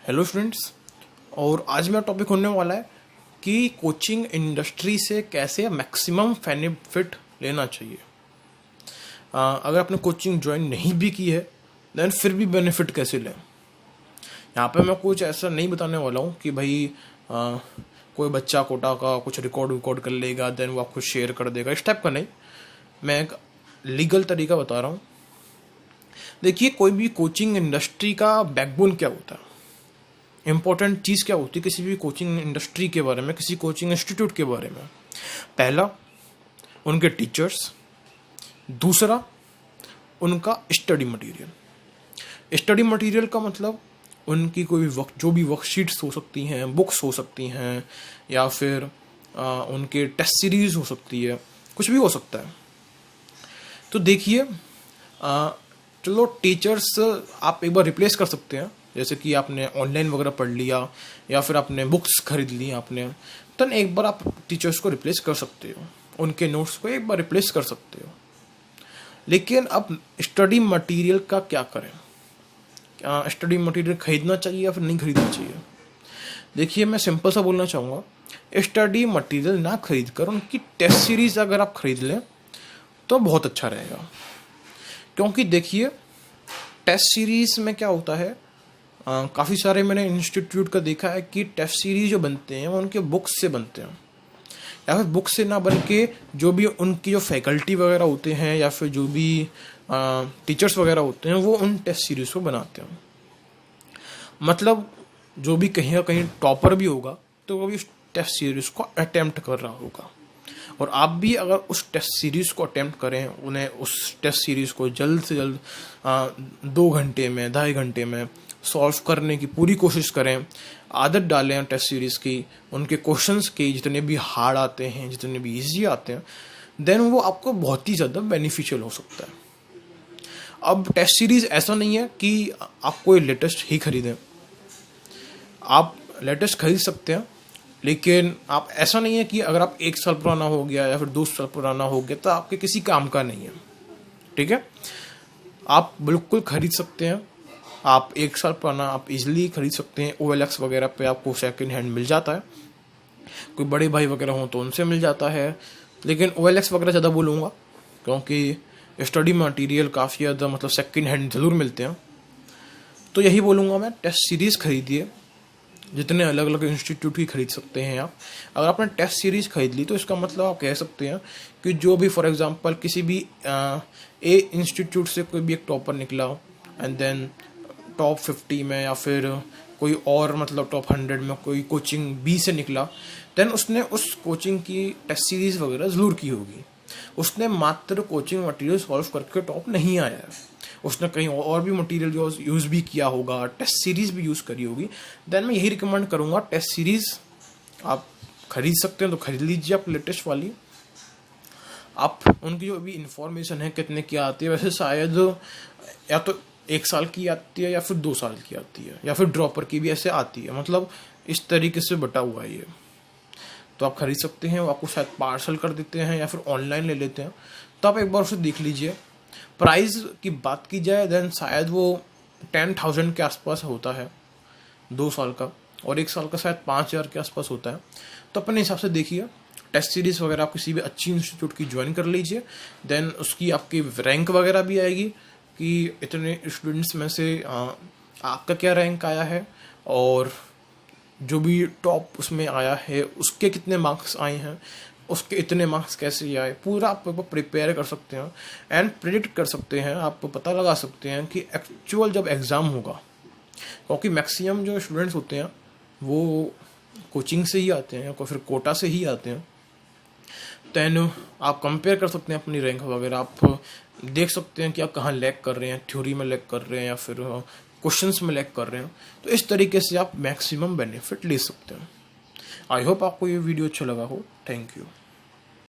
Hello students. और आज मेरा टॉपिक होने वाला है कि कोचिंग इंडस्ट्री से कैसे मैक्सिमम बेनिफिट लेना चाहिए। अगर आपने कोचिंग ज्वाइन नहीं भी की है देन फिर भी बेनिफिट कैसे लें। यहाँ पे मैं कुछ ऐसा नहीं बताने वाला हूँ कि भाई कोई बच्चा कोटा का कुछ रिकॉर्ड कर लेगा देन वो आपको शेयर कर देगा, इस टाइप का नहीं। मैं एक लीगल तरीका बता रहा हूँ। देखिए, कोई भी कोचिंग इंडस्ट्री का बैकबोन क्या होता है, इंपॉर्टेंट चीज़ क्या होती है किसी भी कोचिंग इंडस्ट्री के बारे में, किसी कोचिंग इंस्टीट्यूट के बारे में। पहला, उनके टीचर्स। दूसरा, उनका स्टडी मटेरियल। स्टडी मटेरियल का मतलब उनकी कोई जो भी वर्कशीट्स हो सकती हैं, बुक्स हो सकती हैं, या फिर उनके टेस्ट सीरीज हो सकती है, कुछ भी हो सकता है। तो देखिए, चलो टीचर्स आप एक बार रिप्लेस कर सकते हैं, जैसे कि आपने ऑनलाइन वगैरह पढ़ लिया या फिर आपने बुक्स खरीद ली आपने, तो एक बार आप टीचर्स को रिप्लेस कर सकते हो, उनके नोट्स को एक बार रिप्लेस कर सकते हो। लेकिन अब स्टडी मटेरियल का क्या करें? स्टडी मटेरियल खरीदना चाहिए या फिर नहीं खरीदना चाहिए? देखिए, मैं सिंपल सा बोलना चाहूँगा, स्टडी मटेरियल ना खरीद कर उनकी टेस्ट सीरीज अगर आप खरीद लें तो बहुत अच्छा रहेगा। क्योंकि देखिए, टेस्ट सीरीज में क्या होता है, काफ़ी सारे मैंने इंस्टीट्यूट का देखा है कि टेस्ट सीरीज जो बनते हैं वो उनके बुक्स से बनते हैं, या फिर बुक्स से ना बन के जो भी उनकी जो फैकल्टी वगैरह होते हैं या फिर जो भी टीचर्स वगैरह होते हैं वो उन टेस्ट सीरीज को बनाते हैं। मतलब जो भी कहीं ना कहीं टॉपर भी होगा तो वो भी उस टेस्ट सीरीज को अटेम्प्ट कर रहा होगा। और आप भी अगर उस टेस्ट सीरीज़ को अटेम्प्ट करें, उन्हें उस टेस्ट सीरीज़ को जल्द से जल्द 2 घंटे में, 2.5 घंटे में सॉल्व करने की पूरी कोशिश करें, आदत डालें टेस्ट सीरीज़ की, उनके क्वेश्चंस के जितने भी हार्ड आते हैं, जितने भी इजी आते हैं, देन वो आपको बहुत ही ज़्यादा बेनिफिशियल हो सकता है। अब टेस्ट सीरीज़ ऐसा नहीं है कि आप कोई लेटेस्ट ही खरीदें। आप लेटेस्ट खरीद सकते हैं, लेकिन आप ऐसा नहीं है कि अगर आप 1 साल पुराना हो गया या फिर 2 साल पुराना हो गया तो आपके किसी काम का नहीं है। ठीक है, आप बिल्कुल खरीद सकते हैं। आप 1 साल पुराना आप इजीली खरीद सकते हैं। OLX वगैरह पे आपको सेकंड हैंड मिल जाता है, कोई बड़े भाई वगैरह हों तो उनसे मिल जाता है। लेकिन OLX वगैरह ज़्यादा बोलूँगा, क्योंकि स्टडी मटेरियल काफ़ी ज़्यादा मतलब सेकंड हैंड ज़रूर मिलते हैं। तो यही बोलूँगा मैं, टेस्ट सीरीज़ खरीदिए, जितने अलग अलग इंस्टीट्यूट की खरीद सकते हैं आप। अगर आपने टेस्ट सीरीज़ खरीद ली तो इसका मतलब आप कह सकते हैं कि जो भी फॉर एग्जांपल किसी भी ए इंस्टीट्यूट से कोई भी एक टॉपर निकला एंड देन टॉप 50 में या फिर कोई और मतलब टॉप 100 में कोई कोचिंग बी से निकला, देन उसने उस कोचिंग की टेस्ट सीरीज़ वगैरह ज़रूर की होगी। उसने मात्र कोचिंग मटेरियल सॉल्व करके टॉप नहीं आया है, उसने कहीं और भी मटेरियल जो यूज़ भी किया होगा, टेस्ट सीरीज़ भी यूज़ करी होगी। देन मैं यही रिकमेंड करूँगा, टेस्ट सीरीज़ आप खरीद सकते हैं तो खरीद लीजिए आप लेटेस्ट वाली। आप उनकी जो भी इंफॉर्मेशन है कितने की आती है, वैसे शायद या तो 1 साल की आती है या फिर 2 साल की आती है, या फिर ड्रॉपर की भी ऐसे आती है। मतलब इस तरीके से बटा हुआ है ये, तो आप खरीद सकते हैं। वो आपको शायद पार्सल कर देते हैं या फिर ऑनलाइन ले लेते हैं, तो आप एक बार उसे देख लीजिए। प्राइस की बात की जाए देन शायद वो 10,000 के आसपास होता है 2 साल का, और 1 साल का शायद 5,000 के आसपास होता है। तो अपने हिसाब से देखिए, टेस्ट सीरीज़ वगैरह आप किसी भी अच्छी इंस्टीट्यूट की ज्वाइन कर लीजिए। देन उसकी आपकी रैंक वगैरह भी आएगी कि इतने स्टूडेंट्स में से आपका क्या रैंक आया है, और जो भी टॉप उसमें आया है उसके कितने मार्क्स आए हैं, उसके इतने मार्क्स कैसे आए, पूरा आप प्रिपेयर कर सकते हैं एंड प्रेडिक्ट कर सकते हैं। आप पता लगा सकते हैं कि एक्चुअल जब एग्ज़ाम होगा, क्योंकि मैक्सिमम जो स्टूडेंट्स होते हैं वो कोचिंग से ही आते हैं या फिर कोटा से ही आते हैं। दैन आप कंपेयर कर सकते हैं अपनी रैंक वगैरह, आप देख सकते हैं कि आप कहाँ लैग कर रहे हैं, थ्योरी में लैग कर रहे हैं या फिर क्वेश्चंस में लैग कर रहे हैं। तो इस तरीके से आप मैक्सिमम बेनिफिट ले सकते हैं। आई होप आपको ये वीडियो अच्छा लगा हो। Thank you.